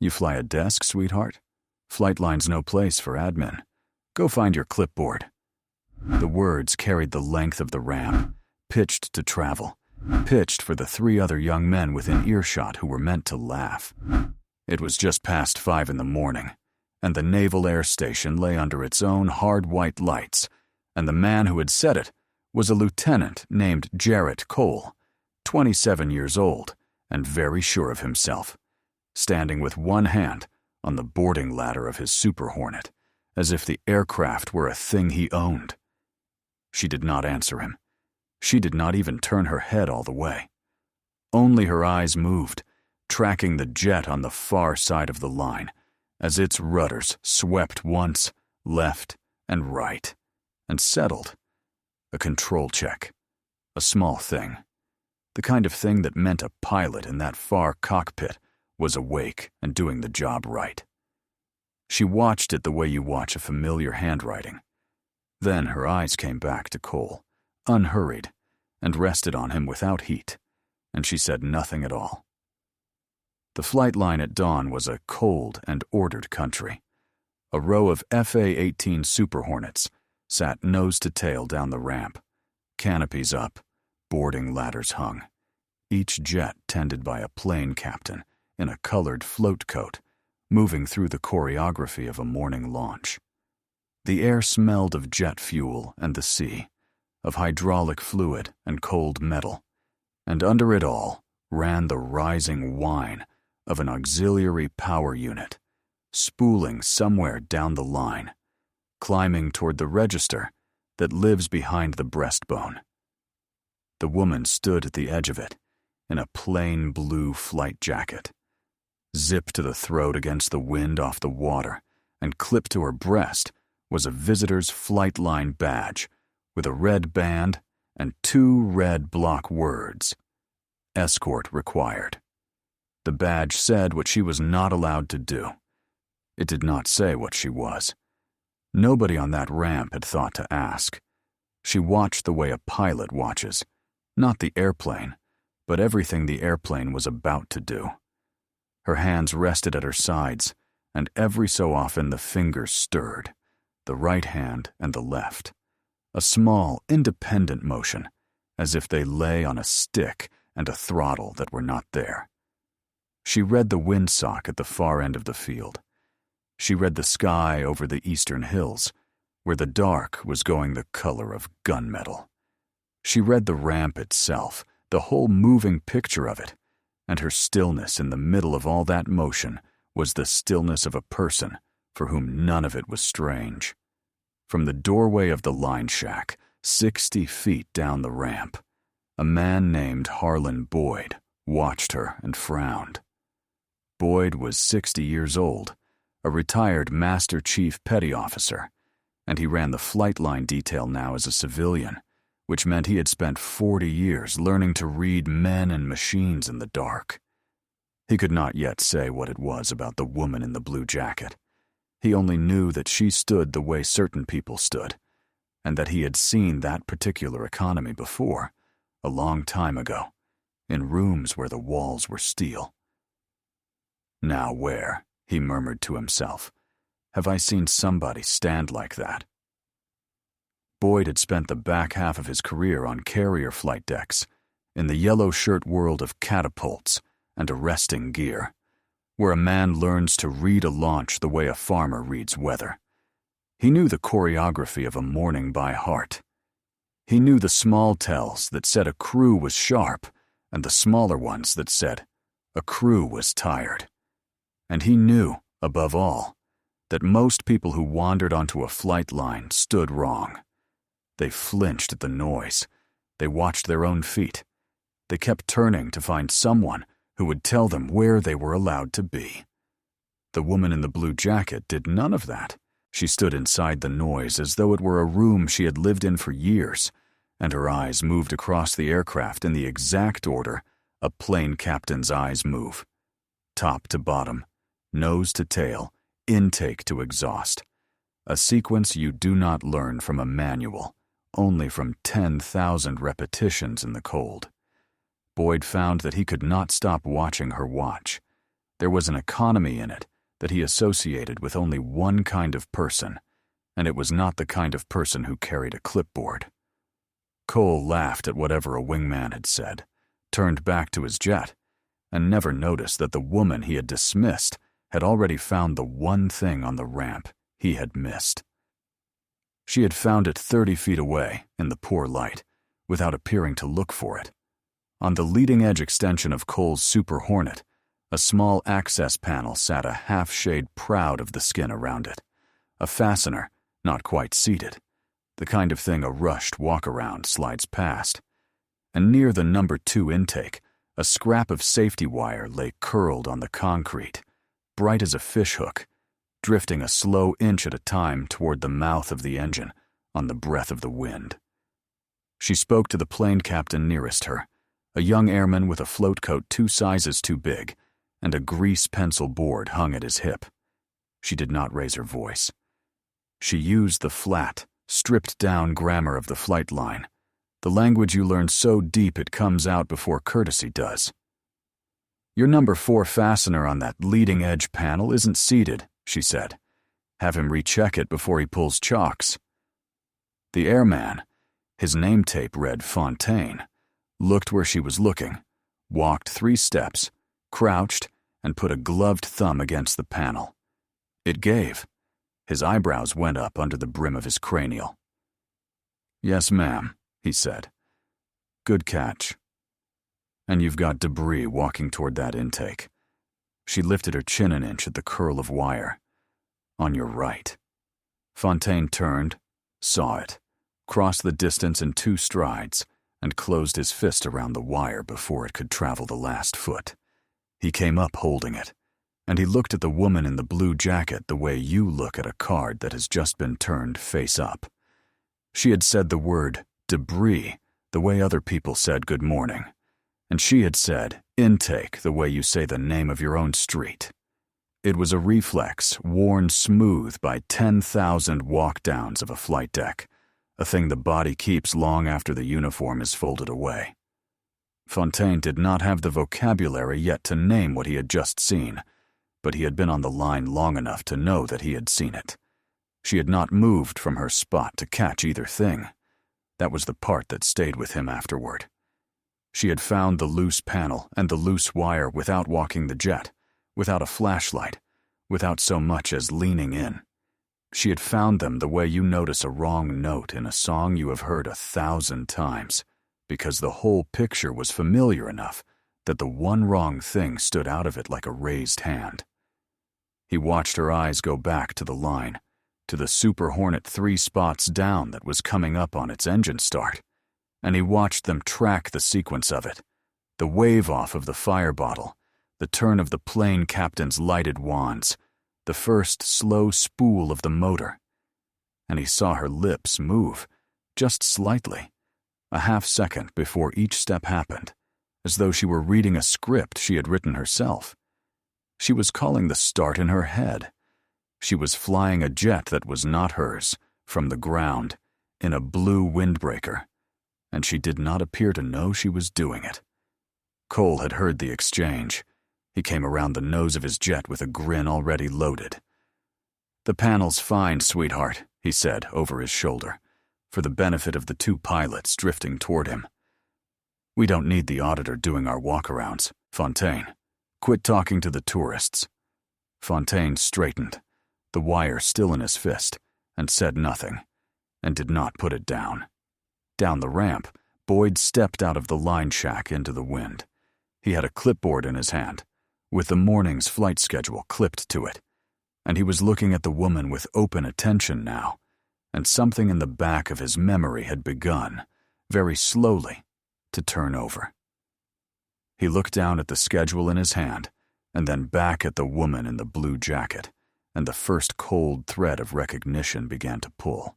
You fly a desk, sweetheart? Flight line's no place for admin. Go find your clipboard. The words carried the length of the ramp, pitched to travel, pitched for the 3 other young men within earshot who were meant to laugh. It was just past 5 in the morning, and the Naval Air Station lay under its own hard white lights, and the man who had said it was a lieutenant named Jarrett Cole, 27 years old and very sure of himself, standing with one hand on the boarding ladder of his Super Hornet, as if the aircraft were a thing he owned. She did not answer him. She did not even turn her head all the way. Only her eyes moved, tracking the jet on the far side of the line, as its rudders swept once, left and right, and settled. A control check. A small thing. The kind of thing that meant a pilot in that far cockpit was awake and doing the job right. She watched it the way you watch a familiar handwriting. Then her eyes came back to Cole, unhurried, and rested on him without heat, and she said nothing at all. The flight line at dawn was a cold and ordered country. A row of FA-18 Super Hornets sat nose to tail down the ramp, canopies up, boarding ladders hung, each jet tended by a plane captain in a colored float coat, moving through the choreography of a morning launch. The air smelled of jet fuel and the sea, of hydraulic fluid and cold metal, and under it all ran the rising whine of an auxiliary power unit, spooling somewhere down the line, climbing toward the register that lives behind the breastbone. The woman stood at the edge of it, in a plain blue flight jacket, zipped to the throat against the wind off the water, and clipped to her breast was a visitor's flight line badge with a red band and 2 red block words: escort required. The badge said what she was not allowed to do. It did not say what she was. Nobody on that ramp had thought to ask. She watched the way a pilot watches, not the airplane, but everything the airplane was about to do. Her hands rested at her sides, and every so often the fingers stirred, the right hand and the left. A small, independent motion, as if they lay on a stick and a throttle that were not there. She read the windsock at the far end of the field. She read the sky over the eastern hills, where the dark was going the color of gunmetal. She read the ramp itself, the whole moving picture of it, and her stillness in the middle of all that motion was the stillness of a person for whom none of it was strange. From the doorway of the line shack, 60 feet down the ramp, a man named Harlan Boyd watched her and frowned. Boyd was 60 years old, a retired Master Chief Petty Officer, and he ran the flight line detail now as a civilian, which meant he had spent 40 years learning to read men and machines in the dark. He could not yet say what it was about the woman in the blue jacket. He only knew that she stood the way certain people stood, and that he had seen that particular economy before, a long time ago, in rooms where the walls were steel. Now where, he murmured to himself, have I seen somebody stand like that? Boyd had spent the back half of his career on carrier flight decks, in the yellow shirt world of catapults and arresting gear, where a man learns to read a launch the way a farmer reads weather. He knew the choreography of a morning by heart. He knew the small tells that said a crew was sharp and the smaller ones that said a crew was tired. And he knew, above all, that most people who wandered onto a flight line stood wrong. They flinched at the noise. They watched their own feet. They kept turning to find someone who would tell them where they were allowed to be. The woman in the blue jacket did none of that. She stood inside the noise as though it were a room she had lived in for years, and her eyes moved across the aircraft in the exact order a plane captain's eyes move. Top to bottom, nose to tail, intake to exhaust. A sequence you do not learn from a manual, only from 10,000 repetitions in the cold. Boyd found that he could not stop watching her watch, There was an economy in it that he associated with only one kind of person, and it was not the kind of person who carried a clipboard. Cole laughed at whatever a wingman had said, turned back to his jet, and never noticed that the woman he had dismissed had already found the one thing on the ramp he had missed. She had found it 30 feet away in the poor light, without appearing to look for it. On the leading-edge extension of Cole's Super Hornet, a small access panel sat a half-shade proud of the skin around it, a fastener not quite seated, the kind of thing a rushed walk-around slides past. And near the number 2 intake, a scrap of safety wire lay curled on the concrete, bright as a fishhook, drifting a slow inch at a time toward the mouth of the engine on the breath of the wind. She spoke to the plane captain nearest her, a young airman with a float coat 2 sizes too big, and a grease pencil board hung at his hip. She did not raise her voice. She used the flat, stripped-down grammar of the flight line, the language you learn so deep it comes out before courtesy does. "Your number 4 fastener on that leading-edge panel isn't seated," she said. "Have him recheck it before he pulls chocks." The airman, his name tape read Fontaine, looked where she was looking, walked 3 steps, crouched, and put a gloved thumb against the panel. It gave. His eyebrows went up under the brim of his cranial. "Yes, ma'am," he said. "Good catch. And you've got debris walking toward that intake." She lifted her chin an inch at the curl of wire. "On your right." Fontaine turned, saw it, crossed the distance in 2 strides, and closed his fist around the wire before it could travel the last foot. He came up holding it, and he looked at the woman in the blue jacket the way you look at a card that has just been turned face up. She had said the word debris the way other people said good morning, and she had said intake the way you say the name of your own street. It was a reflex worn smooth by 10,000 walk-downs of a flight deck, a thing the body keeps long after the uniform is folded away. Fontaine did not have the vocabulary yet to name what he had just seen, but he had been on the line long enough to know that he had seen it. She had not moved from her spot to catch either thing. That was the part that stayed with him afterward. She had found the loose panel and the loose wire without walking the jet, without a flashlight, without so much as leaning in. She had found them the way you notice a wrong note in a song you have heard 1,000 times, because the whole picture was familiar enough that the one wrong thing stood out of it like a raised hand. He watched her eyes go back to the line, to the Super Hornet 3 spots down that was coming up on its engine start, and he watched them track the sequence of it, the wave-off of the fire bottle, the turn of the plane captain's lighted wands, the first slow spool of the motor. And he saw her lips move, just slightly, a half-second before each step happened, as though she were reading a script she had written herself. She was calling the start in her head. She was flying a jet that was not hers, from the ground, in a blue windbreaker, and she did not appear to know she was doing it. Cole had heard the exchange. He came around the nose of his jet with a grin already loaded. "The panel's fine, sweetheart," he said over his shoulder, for the benefit of the 2 pilots drifting toward him. "We don't need the auditor doing our walkarounds. Fontaine, quit talking to the tourists." Fontaine straightened, the wire still in his fist, and said nothing, and did not put it down. Down the ramp, Boyd stepped out of the line shack into the wind. He had a clipboard in his hand, with the morning's flight schedule clipped to it, and he was looking at the woman with open attention now, and something in the back of his memory had begun, very slowly, to turn over. He looked down at the schedule in his hand, and then back at the woman in the blue jacket, and the first cold thread of recognition began to pull.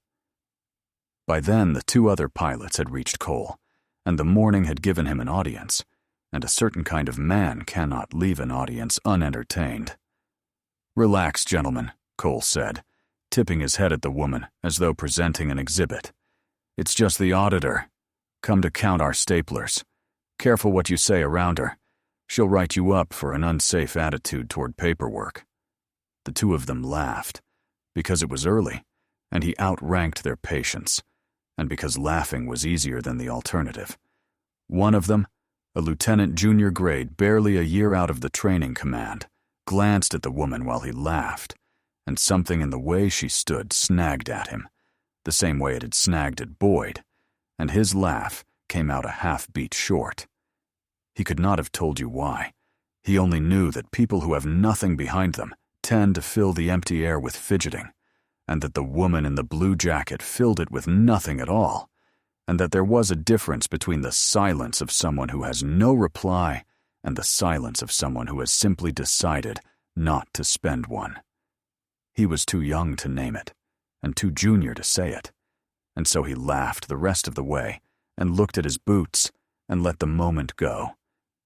By then, the 2 other pilots had reached Cole, and the morning had given him an audience, and a certain kind of man cannot leave an audience unentertained. "Relax, gentlemen," Cole said, tipping his head at the woman as though presenting an exhibit. "It's just the auditor. Come to count our staplers. Careful what you say around her. She'll write you up for an unsafe attitude toward paperwork." The two of them laughed, because it was early, and he outranked their patience, and because laughing was easier than the alternative. One of them, a lieutenant junior grade barely a year out of the training command, glanced at the woman while he laughed, and something in the way she stood snagged at him, the same way it had snagged at Boyd, and his laugh came out a half-beat short. He could not have told you why. He only knew that people who have nothing behind them tend to fill the empty air with fidgeting, and that the woman in the blue jacket filled it with nothing at all, and that there was a difference between the silence of someone who has no reply and the silence of someone who has simply decided not to spend one. He was too young to name it, and too junior to say it, and so he laughed the rest of the way and looked at his boots and let the moment go,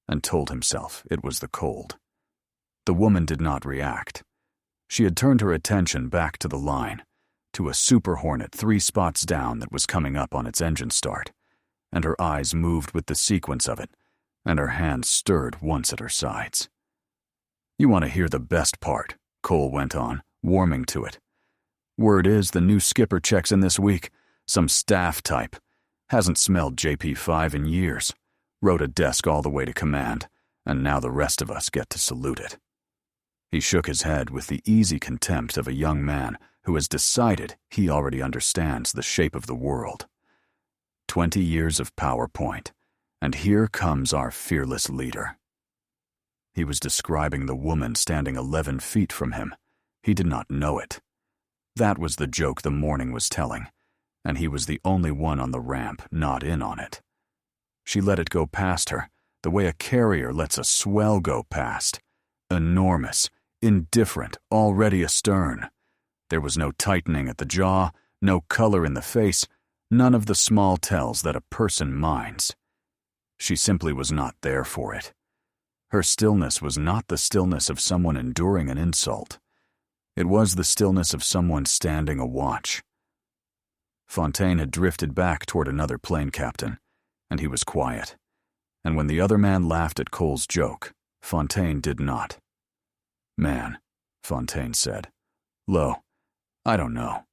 and told himself it was the cold. The woman did not react. She had turned her attention back to the line, to a Super Hornet 3 spots down that was coming up on its engine start, and her eyes moved with the sequence of it, and her hands stirred once at her sides. "You want to hear the best part," Cole went on, warming to it. "Word is the new skipper checks in this week, some staff type. Hasn't smelled JP5 in years. Rode a desk all the way to command, and now the rest of us get to salute it." He shook his head with the easy contempt of a young man who has decided he already understands the shape of the world. 20 years of PowerPoint, and here comes our fearless leader. He was describing the woman standing 11 feet from him. He did not know it. That was the joke the morning was telling, and he was the only one on the ramp not in on it. She let it go past her, the way a carrier lets a swell go past. Enormous, indifferent, already astern. There was no tightening at the jaw, no color in the face, none of the small tells that a person minds. She simply was not there for it. Her stillness was not the stillness of someone enduring an insult. It was the stillness of someone standing a watch. Fontaine had drifted back toward another plane captain, and he was quiet. And when the other man laughed at Cole's joke, Fontaine did not. "Man," Fontaine said. "Low. I don't know.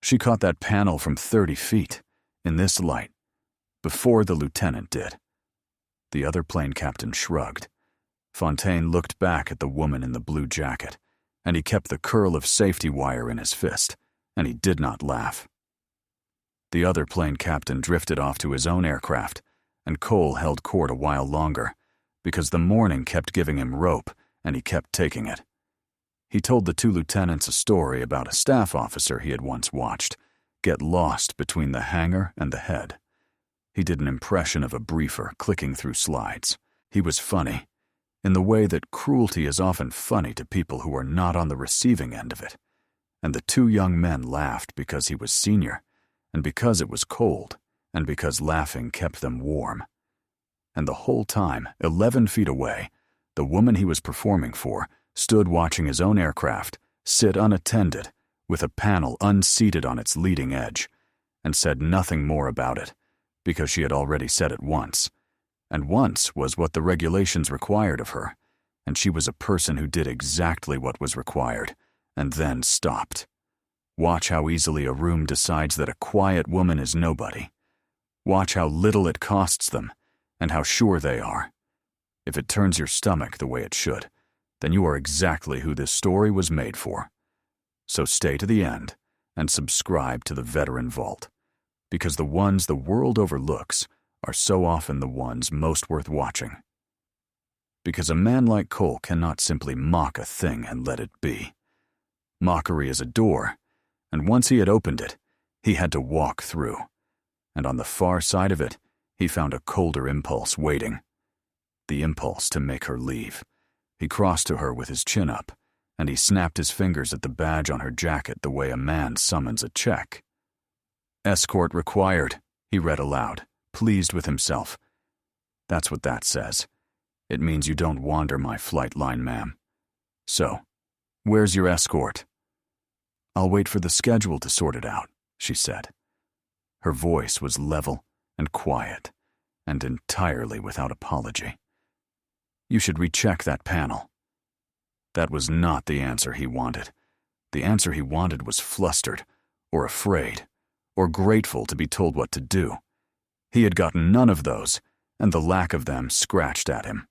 She caught that panel from 30 feet, in this light, before the lieutenant did." The other plane captain shrugged. Fontaine looked back at the woman in the blue jacket, and he kept the curl of safety wire in his fist, and he did not laugh. The other plane captain drifted off to his own aircraft, and Cole held court a while longer, because the morning kept giving him rope, and he kept taking it. He told the two lieutenants a story about a staff officer he had once watched get lost between the hangar and the head. He did an impression of a briefer clicking through slides. He was funny, in the way that cruelty is often funny to people who are not on the receiving end of it. And the two young men laughed because he was senior, and because it was cold, and because laughing kept them warm. And the whole time, 11 feet away, the woman he was performing for stood watching his own aircraft sit unattended, with a panel unseated on its leading edge, and said nothing more about it, because she had already said it once. And once was what the regulations required of her, and she was a person who did exactly what was required, and then stopped. Watch how easily a room decides that a quiet woman is nobody. Watch how little it costs them, and how sure they are. If it turns your stomach the way it should, then you are exactly who this story was made for. So stay to the end, and subscribe to the Veteran Vault, because the ones the world overlooks are so often the ones most worth watching. Because a man like Cole cannot simply mock a thing and let it be. Mockery is a door, and once he had opened it, he had to walk through. And on the far side of it, he found a colder impulse waiting. The impulse to make her leave. He crossed to her with his chin up, and he snapped his fingers at the badge on her jacket the way a man summons a check. "Escort required," he read aloud, pleased with himself. "That's what that says. It means you don't wander my flight line, ma'am. So, where's your escort?" "I'll wait for the schedule to sort it out," she said. Her voice was level and quiet, and entirely without apology. You should recheck that panel. That was not the answer he wanted. The answer he wanted was flustered, or afraid, or grateful to be told what to do. He had gotten none of those, and the lack of them scratched at him.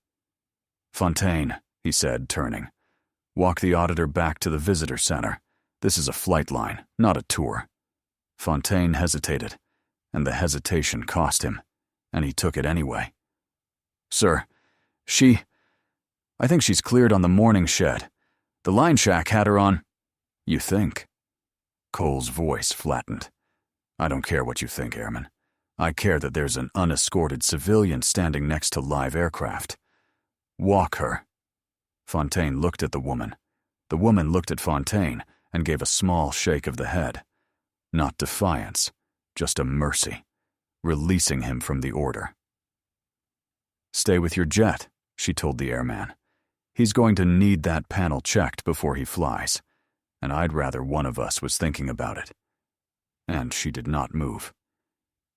"Fontaine," he said, turning. "Walk the auditor back to the visitor center. This is a flight line, not a tour." Fontaine hesitated, and the hesitation cost him, and he took it anyway. "Sir, I think she's cleared on the morning shed. The line shack had her on—" "You think?" Cole's voice flattened. "I don't care what you think, Airman. I care that there's an unescorted civilian standing next to live aircraft. Walk her." Fontaine looked at the woman. The woman looked at Fontaine and gave a small shake of the head. Not defiance, just a mercy, releasing him from the order. "Stay with your jet," she told the airman. "He's going to need that panel checked before he flies, and I'd rather one of us was thinking about it." And she did not move.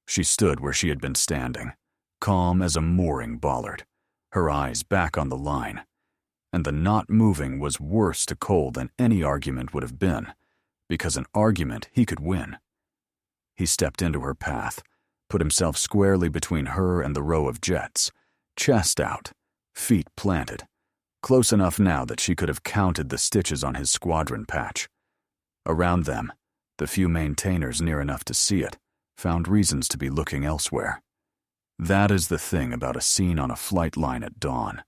She stood where she had been standing, calm as a mooring bollard, her eyes back on the line. And the not moving was worse to Cole than any argument would have been, because an argument he could win. He stepped into her path, put himself squarely between her and the row of jets, chest out, feet planted, close enough now that she could have counted the stitches on his squadron patch. Around them, the few maintainers near enough to see it found reasons to be looking elsewhere. That is the thing about a scene on a flight line at dawn.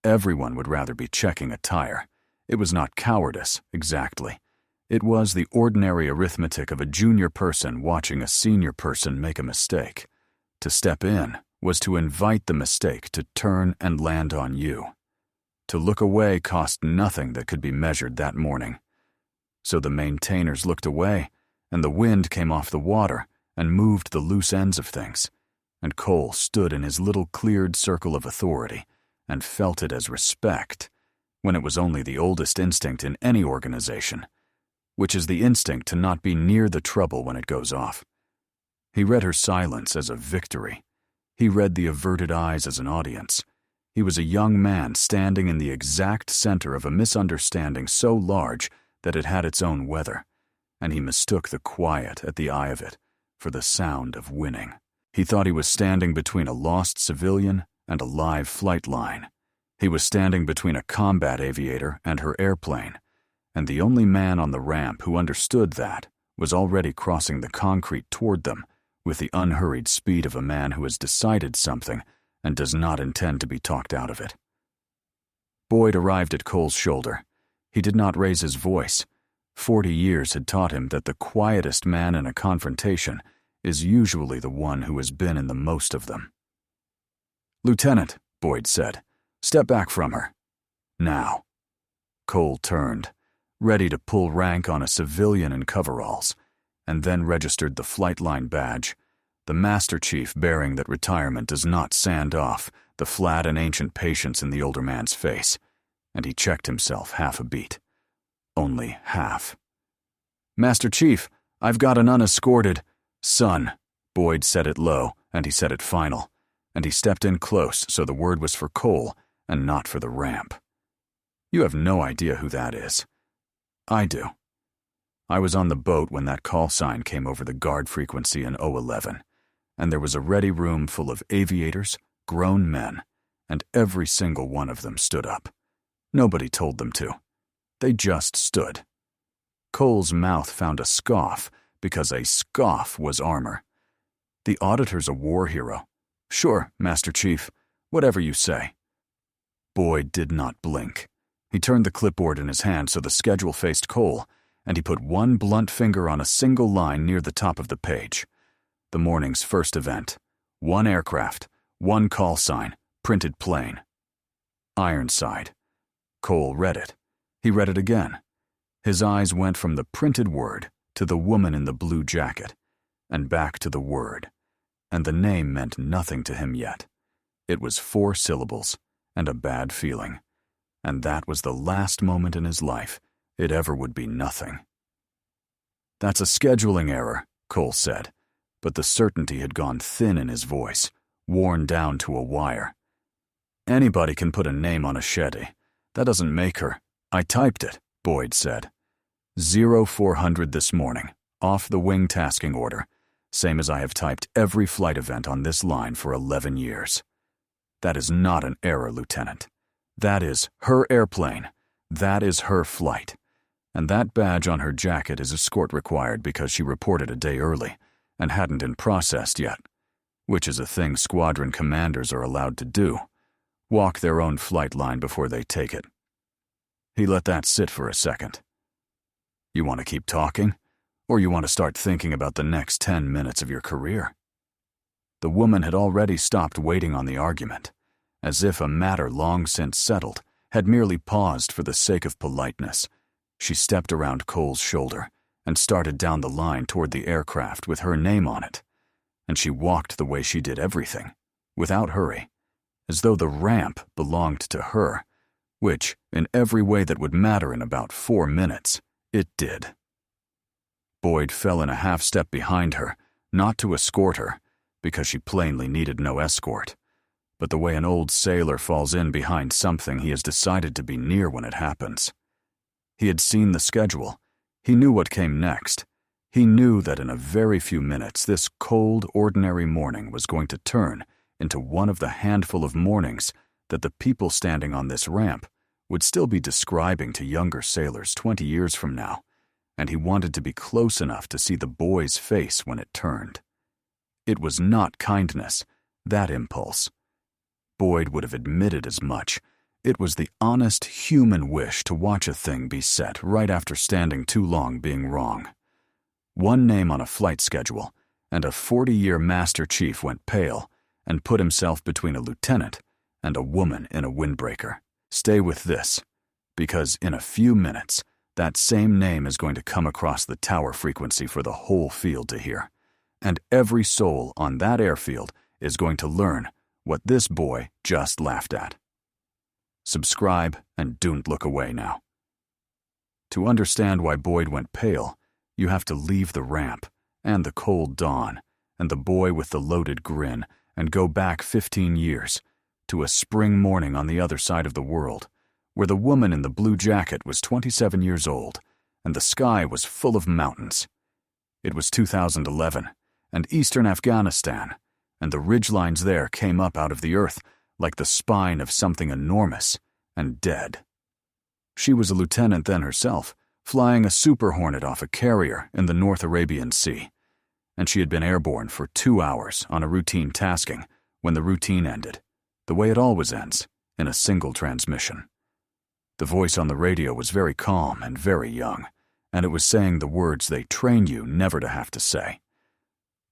Everyone would rather be checking a tire. It was not cowardice, exactly. It was the ordinary arithmetic of a junior person watching a senior person make a mistake. To step in was to invite the mistake to turn and land on you. To look away cost nothing that could be measured that morning. So the maintainers looked away, and the wind came off the water and moved the loose ends of things, and Cole stood in his little cleared circle of authority and felt it as respect, when it was only the oldest instinct in any organization, which is the instinct to not be near the trouble when it goes off. He read her silence as a victory. He read the averted eyes as an audience. He was a young man standing in the exact center of a misunderstanding so large that it had its own weather, and he mistook the quiet at the eye of it for the sound of winning. He thought he was standing between a lost civilian and a live flight line. He was standing between a combat aviator and her airplane, and the only man on the ramp who understood that was already crossing the concrete toward them with the unhurried speed of a man who has decided something and does not intend to be talked out of it. Boyd arrived at Cole's shoulder. He did not raise his voice. 40 years had taught him that the quietest man in a confrontation is usually the one who has been in the most of them. "Lieutenant," Boyd said, "step back from her. Now." Cole turned, ready to pull rank on a civilian in coveralls, and then registered the flight line badge, the Master Chief bearing that retirement does not sand off the flat and ancient patience in the older man's face, and he checked himself half a beat. Only half. "Master Chief, I've got an unescorted—" "Son," Boyd said it low, and he said it final, and he stepped in close so the word was for Cole and not for the ramp. "You have no idea who that is." "I do. I was on the boat when that call sign came over the guard frequency in 011, and there was a ready room full of aviators, grown men, and every single one of them stood up. Nobody told them to. They just stood. Cole's mouth found a scoff because a scoff was armor. The auditor's a war hero. "Sure, Master Chief, whatever you say." Boyd did not blink. He turned the clipboard in his hand so the schedule faced Cole, and he put one blunt finger on a single line near the top of the page. The morning's first event. 1 aircraft, 1 call sign, printed plain. Ironside. Cole read it. He read it again. His eyes went from the printed word to the woman in the blue jacket, and back to the word, and the name meant nothing to him yet. It was 4 syllables, and a bad feeling, and that was the last moment in his life it ever would be nothing. "That's a scheduling error," Cole said, but the certainty had gone thin in his voice, worn down to a wire. Anybody can put a name on a Shetty. That doesn't make her. I typed it, Boyd said. 0400 this morning, off the wing tasking order, same as I have typed every flight event on this line for 11 years. That is not an error, Lieutenant. That is her airplane. That is her flight. And that badge on her jacket is escort required because she reported a day early and hadn't been processed yet, which is a thing squadron commanders are allowed to do. Walk their own flight line before they take it. He let that sit for a second. You want to keep talking? Or you want to start thinking about the next 10 minutes of your career? The woman had already stopped waiting on the argument, as if a matter long since settled had merely paused for the sake of politeness. She stepped around Cole's shoulder and started down the line toward the aircraft with her name on it, and she walked the way she did everything, without hurry, as though the ramp belonged to her, which, in every way that would matter in about 4 minutes, it did. Boyd fell in a half-step behind her, not to escort her, because she plainly needed no escort, but the way an old sailor falls in behind something he has decided to be near when it happens. He had seen the schedule. He knew what came next. He knew that in a very few minutes this cold, ordinary morning was going to turn into one of the handful of mornings that the people standing on this ramp would still be describing to younger sailors 20 years from now, and he wanted to be close enough to see the boy's face when it turned. It was not kindness, that impulse. Boyd would have admitted as much. It was the honest human wish to watch a thing be set right after standing too long being wrong. One name on a flight schedule, and a 40-year Master Chief went pale and put himself between a lieutenant and a woman in a windbreaker. Stay with this, because in a few minutes, that same name is going to come across the tower frequency for the whole field to hear, and every soul on that airfield is going to learn what this boy just laughed at. Subscribe and don't look away now. To understand why Boyd went pale, you have to leave the ramp and the cold dawn and the boy with the loaded grin and go back 15 years to a spring morning on the other side of the world, where the woman in the blue jacket was 27 years old and the sky was full of mountains. It was 2011 and eastern Afghanistan, and the ridgelines there came up out of the earth like the spine of something enormous and dead. She was a lieutenant then herself, flying a Super Hornet off a carrier in the North Arabian Sea, and she had been airborne for 2 hours on a routine tasking when the routine ended, the way it always ends, in a single transmission. The voice on the radio was very calm and very young, and it was saying the words they train you never to have to say.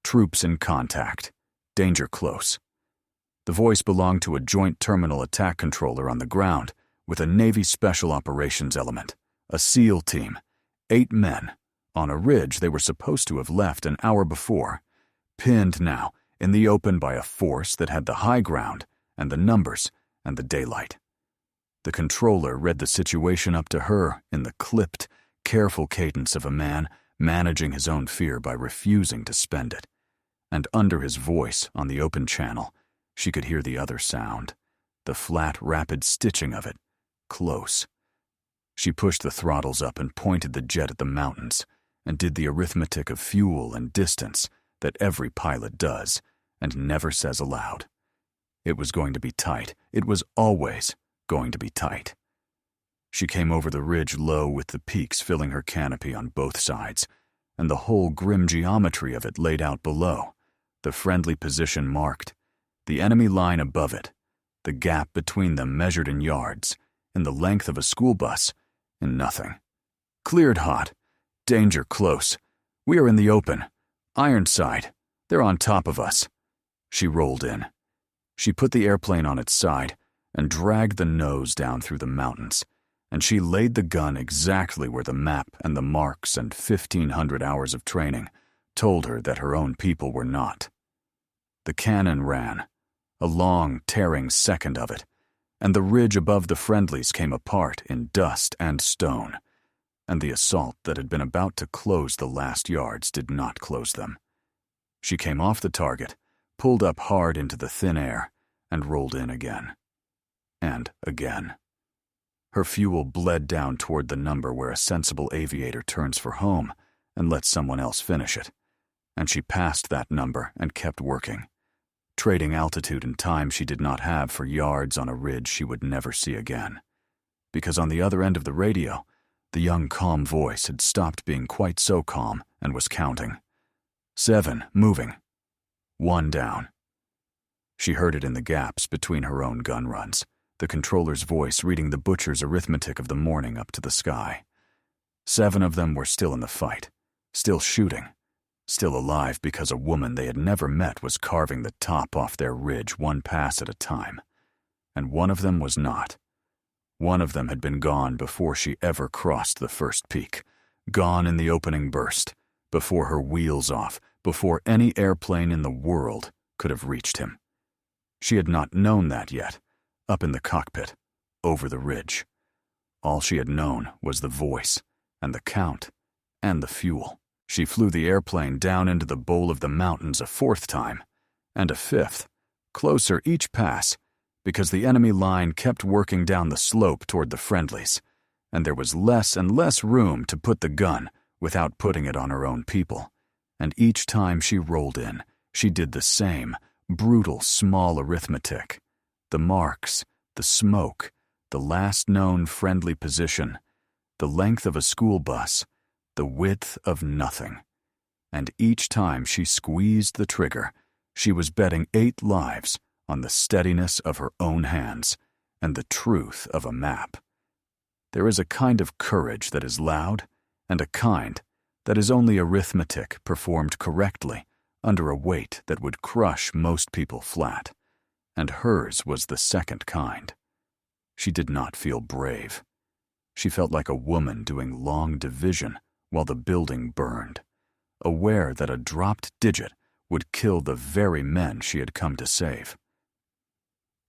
Troops in contact. Danger close. The voice belonged to a joint terminal attack controller on the ground with a Navy Special Operations element, a SEAL team, 8 men, on a ridge they were supposed to have left an hour before, pinned now in the open by a force that had the high ground and the numbers and the daylight. The controller read the situation up to her in the clipped, careful cadence of a man managing his own fear by refusing to spend it. And under his voice on the open channel, she could hear the other sound, the flat, rapid stitching of it, close. She pushed the throttles up and pointed the jet at the mountains and did the arithmetic of fuel and distance that every pilot does and never says aloud. It was going to be tight. It was always going to be tight. She came over the ridge low with the peaks filling her canopy on both sides, and the whole grim geometry of it laid out below, the friendly position marked, the enemy line above it, the gap between them measured in yards, in the length of a school bus, in nothing. Cleared hot. Danger close. We are in the open. Ironside. They're on top of us. She rolled in. She put the airplane on its side and dragged the nose down through the mountains, and she laid the gun exactly where the map and the marks and 1,500 hours of training told her that her own people were not. The cannon ran, a long, tearing second of it, and the ridge above the friendlies came apart in dust and stone, and the assault that had been about to close the last yards did not close them. She came off the target, pulled up hard into the thin air, and rolled in again. and again. Her fuel bled down toward the number where a sensible aviator turns for home and lets someone else finish it, and she passed that number and kept working, trading altitude and time she did not have for yards on a ridge she would never see again. Because on the other end of the radio, the young calm voice had stopped being quite so calm and was counting. 7 moving. 1 down. She heard it in the gaps between her own gun runs, the controller's voice reading the butcher's arithmetic of the morning up to the sky. 7 of them were still in the fight, still shooting, still alive because a woman they had never met was carving the top off their ridge 1 pass at a time. And 1 of them was not. 1 of them had been gone before she ever crossed the first peak, gone in the opening burst, before her wheels off, before any airplane in the world could have reached him. She had not known that yet, up in the cockpit, over the ridge. All she had known was the voice, and the count, and the fuel. She flew the airplane down into the bowl of the mountains a 4th time, and a 5th, closer each pass, because the enemy line kept working down the slope toward the friendlies, and there was less and less room to put the gun without putting it on her own people. And each time she rolled in, she did the same, brutal small arithmetic. The marks, the smoke, the last known friendly position, the length of a school bus, the width of nothing. And each time she squeezed the trigger, she was betting 8 lives on the steadiness of her own hands and the truth of a map. There is a kind of courage that is loud, and a kind that is only arithmetic performed correctly under a weight that would crush most people flat, and hers was the second kind. She did not feel brave. She felt like a woman doing long division while the building burned, aware that a dropped digit would kill the very men she had come to save.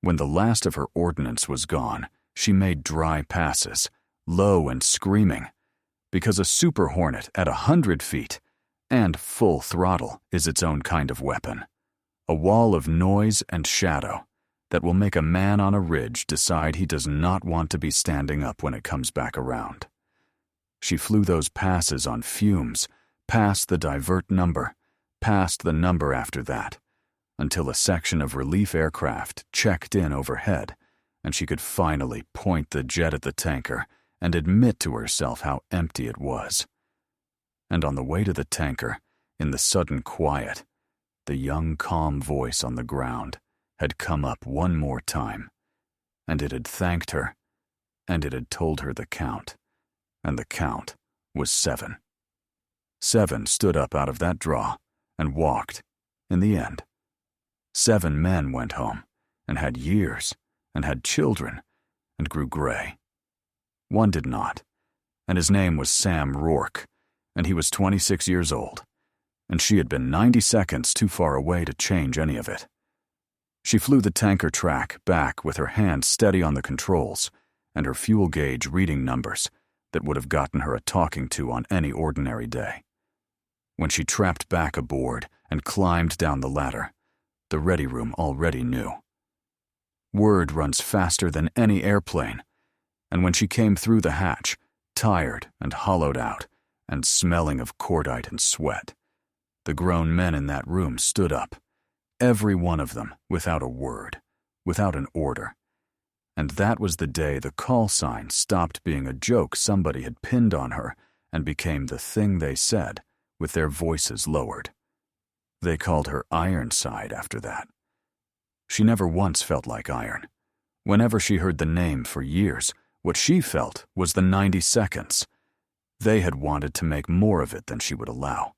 When the last of her ordnance was gone, she made dry passes, low and screaming, because a Super Hornet at 100 feet and full throttle is its own kind of weapon, a wall of noise and shadow that will make a man on a ridge decide he does not want to be standing up when it comes back around. She flew those passes on fumes, past the divert number, past the number after that, until a section of relief aircraft checked in overhead, and she could finally point the jet at the tanker and admit to herself how empty it was. And on the way to the tanker, in the sudden quiet, the young calm voice on the ground had come up one more time, and it had thanked her, and it had told her the count, and the count was 7. 7 stood up out of that draw and walked, in the end. 7 men went home, and had years, and had children, and grew gray. 1 did not, and his name was Sam Rourke, and he was 26 years old, and she had been 90 seconds too far away to change any of it. She flew the tanker track back with her hand steady on the controls and her fuel gauge reading numbers that would have gotten her a talking to on any ordinary day. When she trapped back aboard and climbed down the ladder, the ready room already knew. Word runs faster than any airplane, and when she came through the hatch, tired and hollowed out and smelling of cordite and sweat, the grown men in that room stood up, every one of them without a word, without an order. And that was the day the call sign stopped being a joke somebody had pinned on her and became the thing they said with their voices lowered. They called her Ironside after that. She never once felt like iron. Whenever she heard the name for years, what she felt was the 90 seconds. They had wanted to make more of it than she would allow.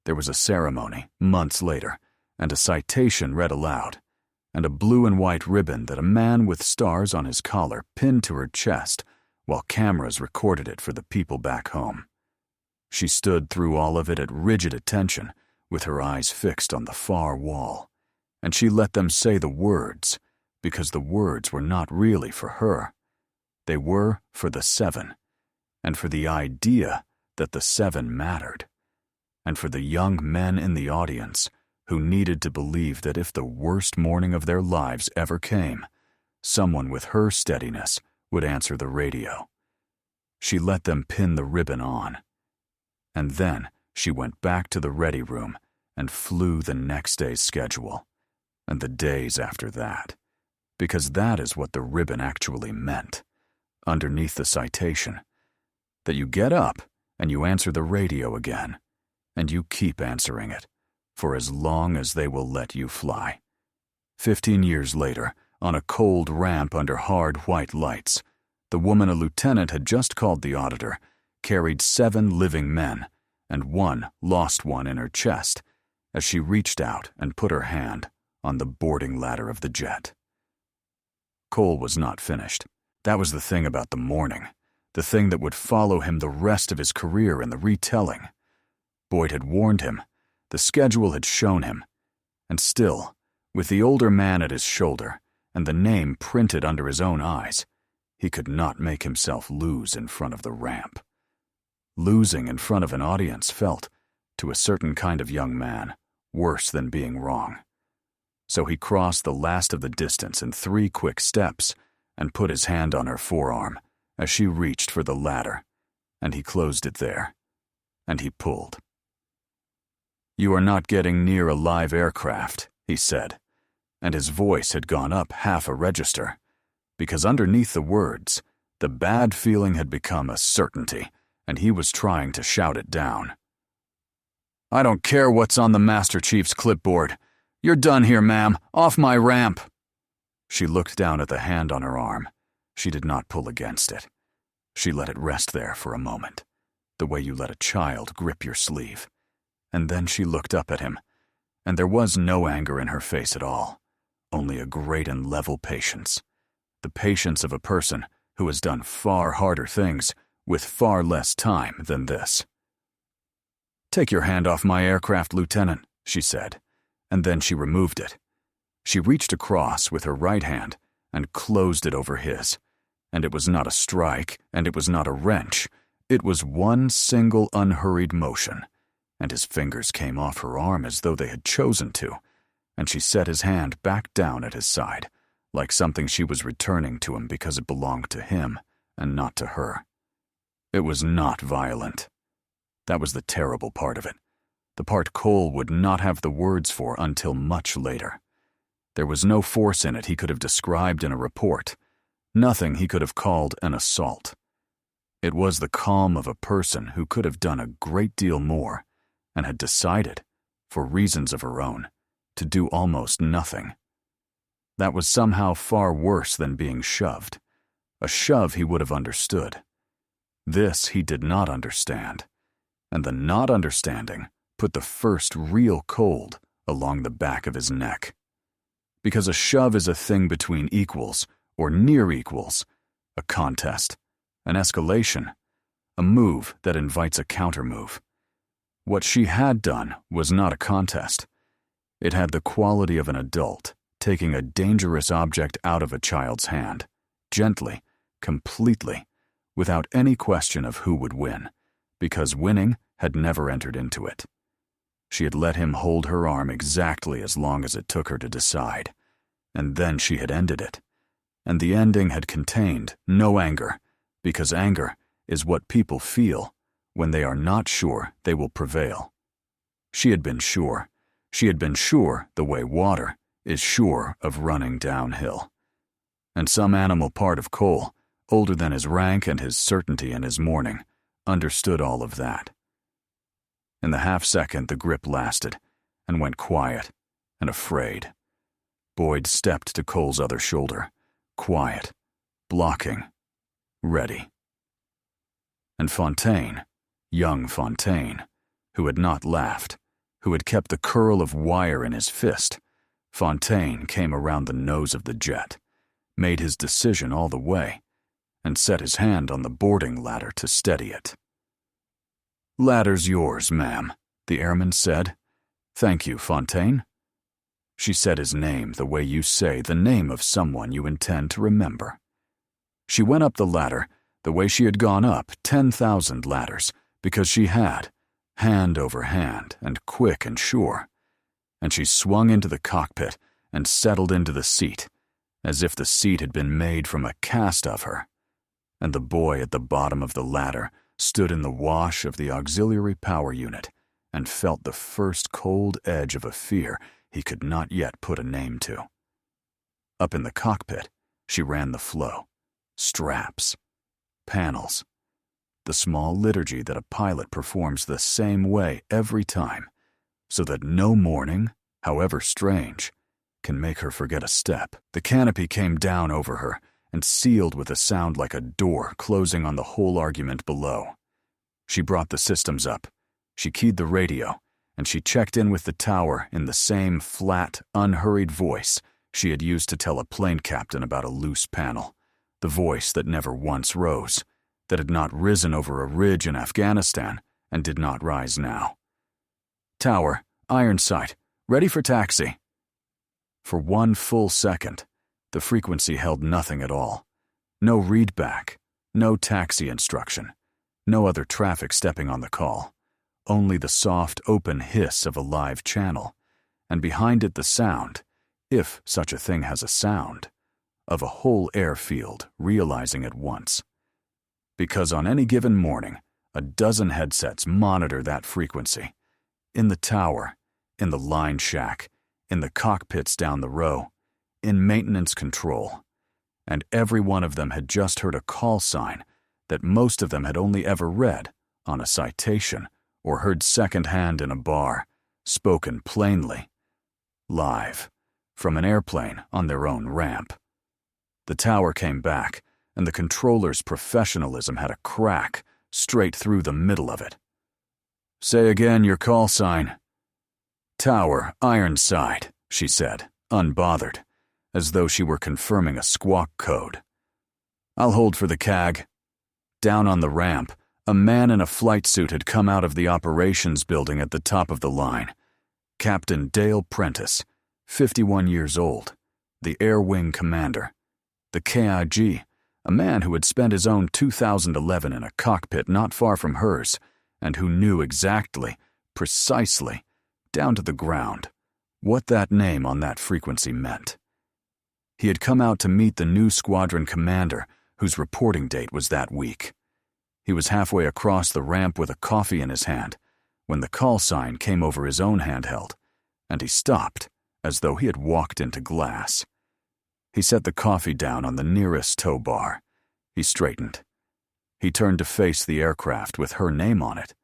There was a ceremony, months later, and a citation read aloud, and a blue and white ribbon that a man with stars on his collar pinned to her chest while cameras recorded it for the people back home. She stood through all of it at rigid attention, with her eyes fixed on the far wall, and she let them say the words, because the words were not really for her. They were for the 7, and for the idea that the 7 mattered, and for the young men in the audience who needed to believe that if the worst morning of their lives ever came, someone with her steadiness would answer the radio. She let them pin the ribbon on. And then she went back to the ready room and flew the next day's schedule, and the days after that, because that is what the ribbon actually meant, underneath the citation, that you get up and you answer the radio again, and you keep answering it, for as long as they will let you fly. 15 years later, on a cold ramp under hard white lights, the woman a lieutenant had just called the auditor carried 7 living men and 1 lost one in her chest as she reached out and put her hand on the boarding ladder of the jet. Cole was not finished. That was the thing about the morning, the thing that would follow him the rest of his career in the retelling. Boyd had warned him, the schedule had shown him, and still, with the older man at his shoulder and the name printed under his own eyes, he could not make himself lose in front of the ramp. Losing in front of an audience felt, to a certain kind of young man, worse than being wrong. So he crossed the last of the distance in 3 quick steps and put his hand on her forearm as she reached for the ladder, and he closed it there, and he pulled. "You are not getting near a live aircraft," he said, and his voice had gone up half a register, because underneath the words, the bad feeling had become a certainty, and he was trying to shout it down. "I don't care what's on the Master Chief's clipboard. You're done here, ma'am. Off my ramp." She looked down at the hand on her arm. She did not pull against it. She let it rest there for a moment, the way you let a child grip your sleeve. And then she looked up at him, and there was no anger in her face at all, only a great and level patience. The patience of a person who has done far harder things with far less time than this. "Take your hand off my aircraft, Lieutenant," she said, and then she removed it. She reached across with her right hand and closed it over his, and it was not a strike, and it was not a wrench. It was one single unhurried motion, and his fingers came off her arm as though they had chosen to, and she set his hand back down at his side, like something she was returning to him because it belonged to him and not to her. It was not violent. That was the terrible part of it, the part Cole would not have the words for until much later. There was no force in it he could have described in a report, nothing he could have called an assault. It was the calm of a person who could have done a great deal more and had decided, for reasons of her own, to do almost nothing. That was somehow far worse than being shoved. A shove he would have understood. This he did not understand, and the not understanding put the first real cold along the back of his neck. Because a shove is a thing between equals, or near equals, a contest, an escalation, a move that invites a countermove. What she had done was not a contest. It had the quality of an adult taking a dangerous object out of a child's hand, gently, completely, without any question of who would win, because winning had never entered into it. She had let him hold her arm exactly as long as it took her to decide, and then she had ended it. And the ending had contained no anger, because anger is what people feel when they are not sure they will prevail. She had been sure. She had been sure the way water is sure of running downhill. And some animal part of Cole, older than his rank and his certainty and his mourning, understood all of that. In the half-second the grip lasted, and went quiet and afraid. Boyd stepped to Cole's other shoulder, quiet, blocking, ready. And Fontaine, young Fontaine, who had not laughed, who had kept the curl of wire in his fist, Fontaine came around the nose of the jet, made his decision all the way, and set his hand on the boarding ladder to steady it. "Ladder's yours, ma'am," the airman said. "Thank you, Fontaine." She said his name the way you say the name of someone you intend to remember. She went up the ladder the way she had gone up 10,000 ladders, because she had, hand over hand and quick and sure. And she swung into the cockpit and settled into the seat, as if the seat had been made from a cast of her, and the boy at the bottom of the ladder stood in the wash of the auxiliary power unit and felt the first cold edge of a fear he could not yet put a name to. Up in the cockpit, she ran the flow, straps, panels, the small liturgy that a pilot performs the same way every time, so that no morning, however strange, can make her forget a step. The canopy came down over her and sealed with a sound like a door closing on the whole argument below. She brought the systems up, she keyed the radio, and she checked in with the tower in the same flat, unhurried voice she had used to tell a plane captain about a loose panel, the voice that never once rose, that had not risen over a ridge in Afghanistan and did not rise now. "Tower, IRONSIDE, ready for taxi." For 1 full second, the frequency held nothing at all. No readback, no taxi instruction, no other traffic stepping on the call, only the soft, open hiss of a live channel, and behind it the sound, if such a thing has a sound, of a whole airfield realizing at once. Because on any given morning, a dozen headsets monitor that frequency. In the tower, in the line shack, in the cockpits down the row, in maintenance control, and every one of them had just heard a call sign that most of them had only ever read on a citation or heard secondhand in a bar, spoken plainly, live, from an airplane on their own ramp. The tower came back, and the controller's professionalism had a crack straight through the middle of it. "Say again your call sign." "Tower, IRONSIDE," she said, unbothered, as though she were confirming a squawk code. "I'll hold for the CAG." Down on the ramp, a man in a flight suit had come out of the operations building at the top of the line. Captain Dale Prentice, 51 years old, the Air Wing commander. The KIG, a man who had spent his own 2011 in a cockpit not far from hers, and who knew exactly, precisely, down to the ground, what that name on that frequency meant. He had come out to meet the new squadron commander, whose reporting date was that week. He was halfway across the ramp with a coffee in his hand, when the call sign came over his own handheld, and he stopped, as though he had walked into glass. He set the coffee down on the nearest tow bar. He straightened. He turned to face the aircraft with her name on it,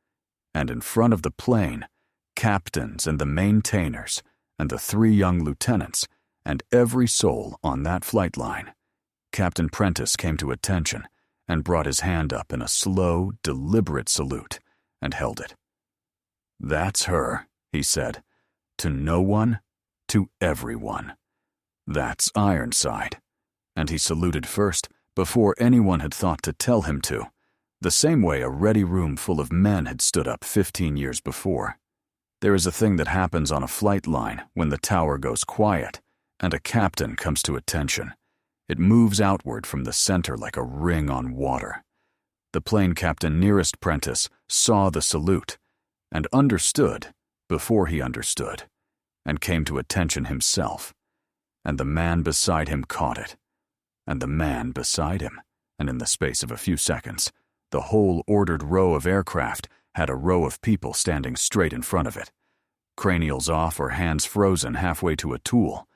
and in front of the plane, captains and the maintainers and the 3 young lieutenants and every soul on that flight line, Captain Prentice came to attention and brought his hand up in a slow, deliberate salute and held it. "That's her," he said, "to no one, to everyone. That's IRONSIDE." And he saluted first, before anyone had thought to tell him to, the same way a ready room full of men had stood up 15 years before. There is a thing that happens on a flight line when the tower goes quiet and a captain comes to attention. It moves outward from the center like a ring on water. The plane captain nearest Prentice saw the salute and understood before he understood, and came to attention himself. And the man beside him caught it, and the man beside him, and in the space of a few seconds, the whole ordered row of aircraft had a row of people standing straight in front of it, cranials off or hands frozen halfway to a tool,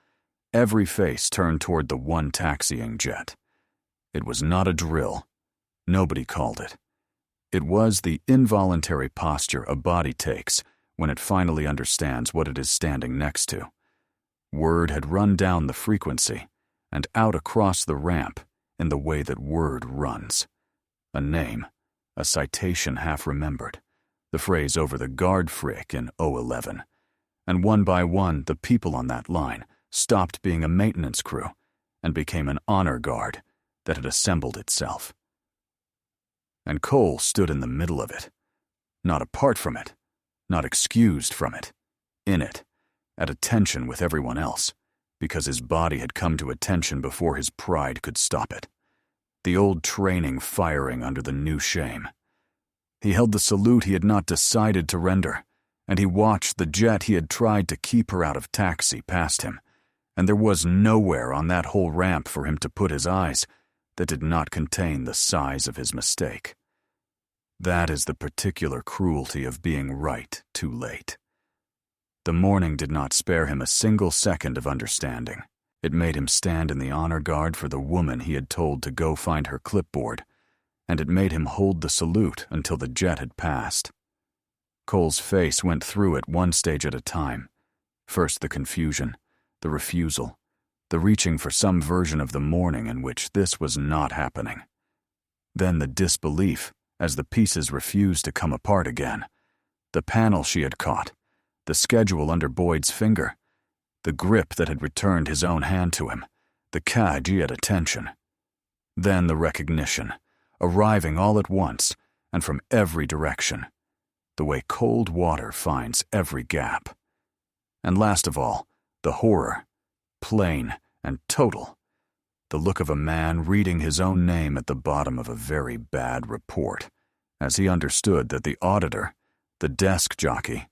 every face turned toward the one taxiing jet. It was not a drill. Nobody called it. It was the involuntary posture a body takes when it finally understands what it is standing next to. Word had run down the frequency and out across the ramp in the way that word runs. A name, a citation half remembered, the phrase over the guard frick in 011. And one by one, the people on that line stopped being a maintenance crew and became an honor guard that had assembled itself. And Cole stood in the middle of it, not apart from it, not excused from it, in it, at attention with everyone else, because his body had come to attention before his pride could stop it. The old training firing under the new shame. He held the salute he had not decided to render, and he watched the jet he had tried to keep her out of taxi past him, and there was nowhere on that whole ramp for him to put his eyes that did not contain the size of his mistake. That is the particular cruelty of being right too late. The morning did not spare him a single second of understanding. It made him stand in the honor guard for the woman he had told to go find her clipboard, and it made him hold the salute until the jet had passed. Cole's face went through it one stage at a time. First the confusion, the refusal, the reaching for some version of the morning in which this was not happening. Then the disbelief as the pieces refused to come apart again. The panel she had caught, the schedule under Boyd's finger, the grip that had returned his own hand to him, the cadge at attention. Then the recognition, arriving all at once and from every direction, the way cold water finds every gap. And last of all, the horror, plain and total, the look of a man reading his own name at the bottom of a very bad report, as he understood that the auditor, the desk jockey,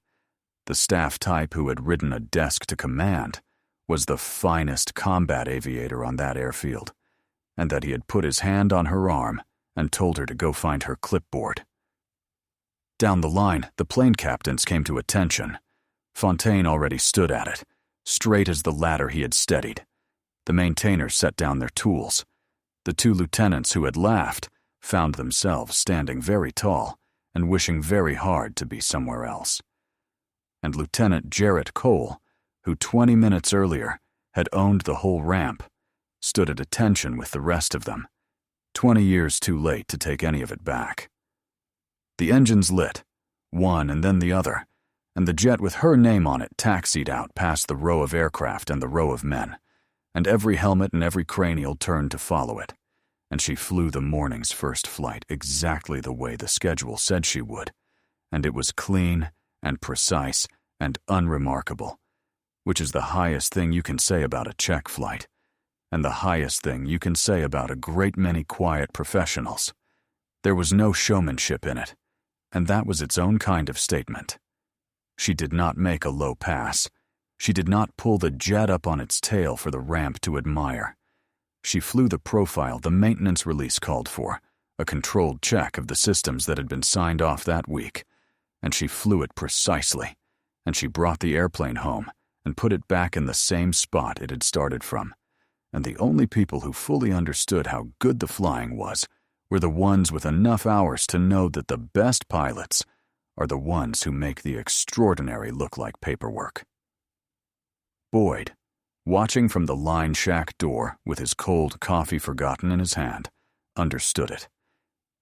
the staff type who had ridden a desk to command, was the finest combat aviator on that airfield, and that he had put his hand on her arm and told her to go find her clipboard. Down the line, the plane captains came to attention. Fontaine already stood at it, straight as the ladder he had steadied. The maintainers set down their tools. The two lieutenants who had laughed found themselves standing very tall and wishing very hard to be somewhere else. And Lieutenant Jarrett Cole, who 20 minutes earlier had owned the whole ramp, stood at attention with the rest of them, 20 years too late to take any of it back. The engines lit, one and then the other, and the jet with her name on it taxied out past the row of aircraft and the row of men, and every helmet and every cranial turned to follow it, and she flew the morning's first flight exactly the way the schedule said she would, and it was clean and precise and unremarkable, which is the highest thing you can say about a check flight, and the highest thing you can say about a great many quiet professionals. There was no showmanship in it, and that was its own kind of statement. She did not make a low pass. She did not pull the jet up on its tail for the ramp to admire. She flew the profile the maintenance release called for, a controlled check of the systems that had been signed off that week, and she flew it precisely, and she brought the airplane home and put it back in the same spot it had started from, and the only people who fully understood how good the flying was were the ones with enough hours to know that the best pilots are the ones who make the extraordinary look like paperwork. Boyd, watching from the line shack door with his cold coffee forgotten in his hand, understood it.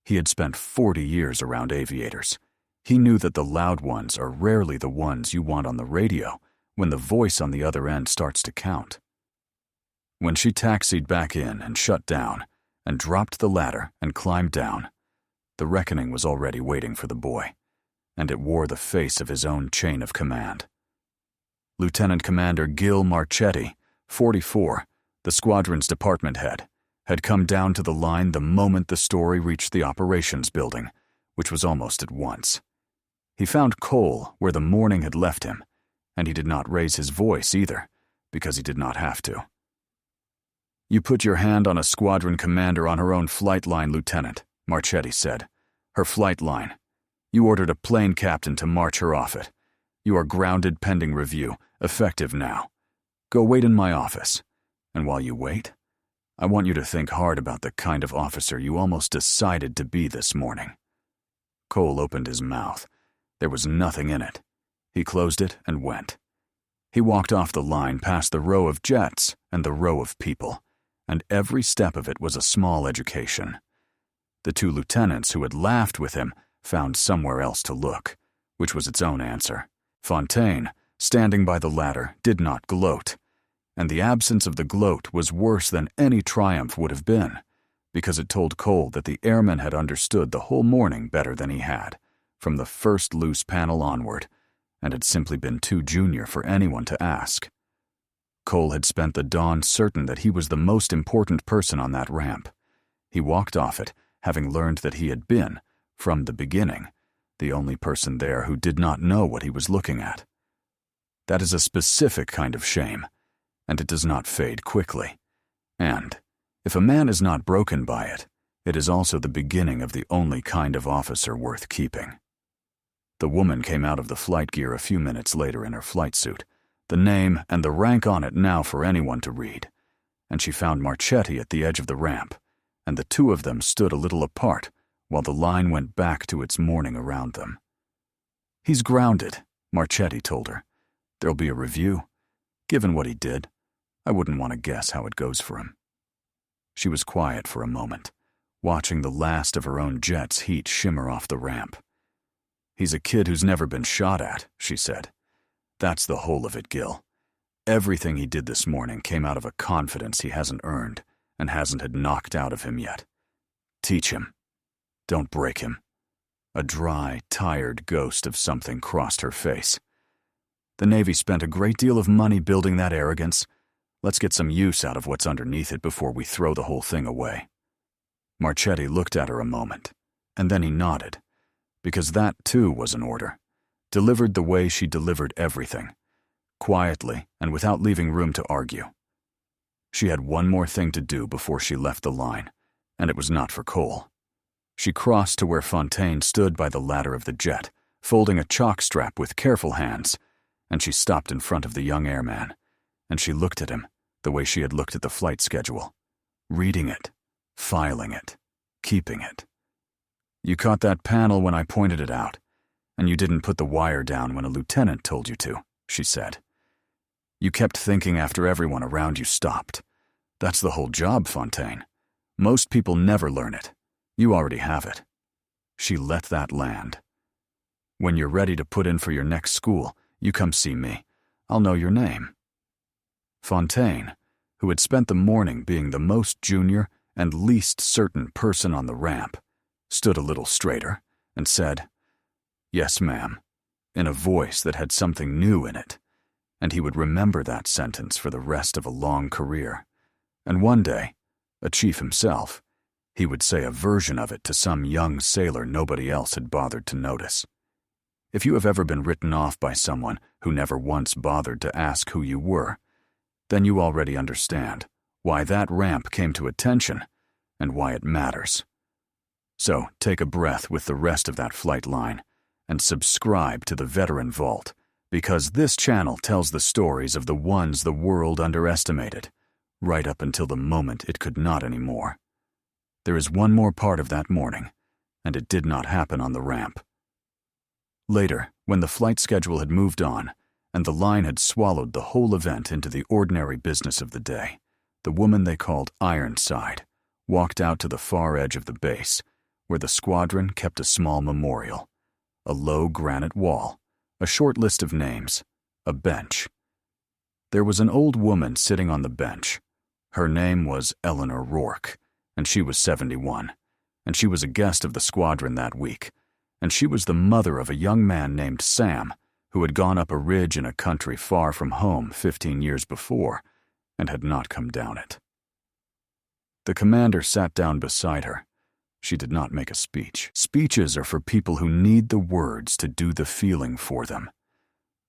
He had spent 40 years around aviators. He knew that the loud ones are rarely the ones you want on the radio when the voice on the other end starts to count. When she taxied back in and shut down and dropped the ladder and climbed down, the reckoning was already waiting for the boy, and it wore the face of his own chain of command. Lieutenant Commander Gil Marchetti, 44, the squadron's department head, had come down to the line the moment the story reached the operations building, which was almost at once. He found Cole where the morning had left him, and he did not raise his voice either, because he did not have to. "You put your hand on a squadron commander on her own flight line, Lieutenant," Marchetti said. "Her flight line. You ordered a plane captain to march her off it. You are grounded pending review, effective now. Go wait in my office. And while you wait, I want you to think hard about the kind of officer you almost decided to be this morning." Cole opened his mouth. There was nothing in it. He closed it and went. He walked off the line past the row of jets and the row of people, and every step of it was a small education. The two lieutenants who had laughed with him found somewhere else to look, which was its own answer. Fontaine, standing by the ladder, did not gloat, and the absence of the gloat was worse than any triumph would have been, because it told Cole that the airman had understood the whole morning better than he had, from the first loose panel onward, and had simply been too junior for anyone to ask. Cole had spent the dawn certain that he was the most important person on that ramp. He walked off it, having learned that he had been, from the beginning, the only person there who did not know what he was looking at. That is a specific kind of shame, and it does not fade quickly. And, if a man is not broken by it, it is also the beginning of the only kind of officer worth keeping. The woman came out of the flight gear a few minutes later in her flight suit, the name and the rank on it now for anyone to read, and she found Marchetti at the edge of the ramp, and the two of them stood a little apart while the line went back to its mourning around them. "He's grounded," Marchetti told her. "There'll be a review. Given what he did, I wouldn't want to guess how it goes for him." She was quiet for a moment, watching the last of her own jet's heat shimmer off the ramp. "He's a kid who's never been shot at," she said. "That's the whole of it, Gil. Everything he did this morning came out of a confidence he hasn't earned and hasn't had knocked out of him yet. Teach him. Don't break him." A dry, tired ghost of something crossed her face. "The Navy spent a great deal of money building that arrogance. Let's get some use out of what's underneath it before we throw the whole thing away." Marchetti looked at her a moment, and then he nodded, because that too was an order, delivered the way she delivered everything, quietly and without leaving room to argue. She had one more thing to do before she left the line, and it was not for Cole. She crossed to where Fontaine stood by the ladder of the jet, folding a chalk strap with careful hands, and she stopped in front of the young airman, and she looked at him the way she had looked at the flight schedule, reading it, filing it, keeping it. "You caught that panel when I pointed it out, and you didn't put the wire down when a lieutenant told you to," she said. "You kept thinking after everyone around you stopped. That's the whole job, Fontaine. Most people never learn it. You already have it." She let that land. "When you're ready to put in for your next school, you come see me. I'll know your name." Fontaine, who had spent the morning being the most junior and least certain person on the ramp, stood a little straighter and said, "Yes, ma'am," in a voice that had something new in it, and he would remember that sentence for the rest of a long career. And one day, a chief himself, he would say a version of it to some young sailor nobody else had bothered to notice. If you have ever been written off by someone who never once bothered to ask who you were, then you already understand why that ramp came to attention and why it matters. So take a breath with the rest of that flight line and subscribe to the Veteran Vault, because this channel tells the stories of the ones the world underestimated, right up until the moment it could not anymore. There is one more part of that morning, and it did not happen on the ramp. Later, when the flight schedule had moved on, and the line had swallowed the whole event into the ordinary business of the day, the woman they called Ironside walked out to the far edge of the base, where the squadron kept a small memorial, a low granite wall, a short list of names, a bench. There was an old woman sitting on the bench. Her name was Eleanor Rourke, and she was 71, and she was a guest of the squadron that week, and she was the mother of a young man named Sam, who had gone up a ridge in a country far from home 15 years before and had not come down it. The commander sat down beside her. She did not make a speech. Speeches are for people who need the words to do the feeling for them.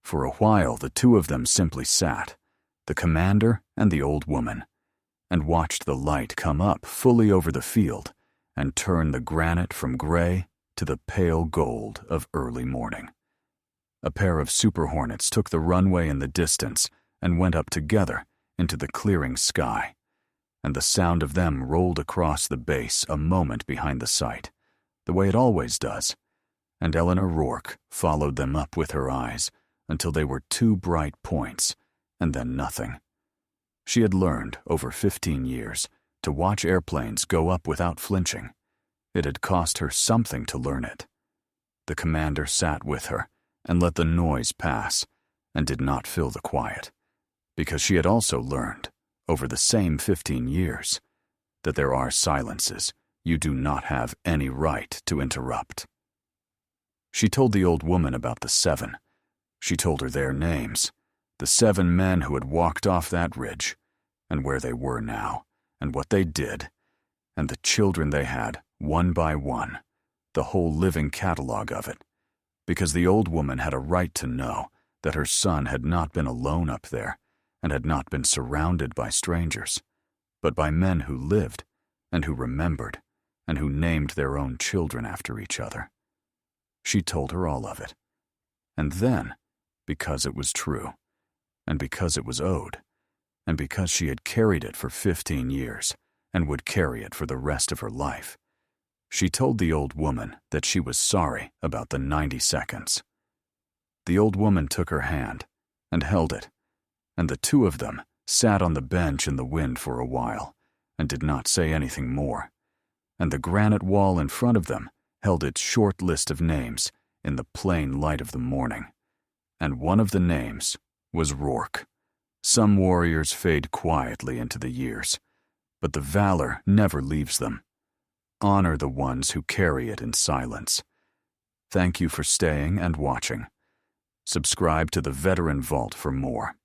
For a while, the two of them simply sat, the commander and the old woman, and watched the light come up fully over the field and turn the granite from gray to the pale gold of early morning. A pair of Super Hornets took the runway in the distance and went up together into the clearing sky, and the sound of them rolled across the base a moment behind the sight, the way it always does, and Eleanor Rourke followed them up with her eyes until they were two bright points, and then nothing. She had learned, over 15 years, to watch airplanes go up without flinching. It had cost her something to learn it. The commander sat with her and let the noise pass, and did not fill the quiet, because she had also learned, over the same 15 years, that there are silences you do not have any right to interrupt. She told the old woman about the 7. She told her their names, the 7 men who had walked off that ridge, and where they were now, and what they did, and the children they had, one by one, the whole living catalog of it, because the old woman had a right to know that her son had not been alone up there, and had not been surrounded by strangers, but by men who lived and who remembered and who named their own children after each other. She told her all of it. And then, because it was true, and because it was owed, and because she had carried it for 15 years and would carry it for the rest of her life, she told the old woman that she was sorry about the 90 seconds. The old woman took her hand and held it, and the two of them sat on the bench in the wind for a while and did not say anything more, and the granite wall in front of them held its short list of names in the plain light of the morning, and one of the names was Rourke. Some warriors fade quietly into the years, but the valor never leaves them. Honor the ones who carry it in silence. Thank you for staying and watching. Subscribe to the Veteran Vault for more.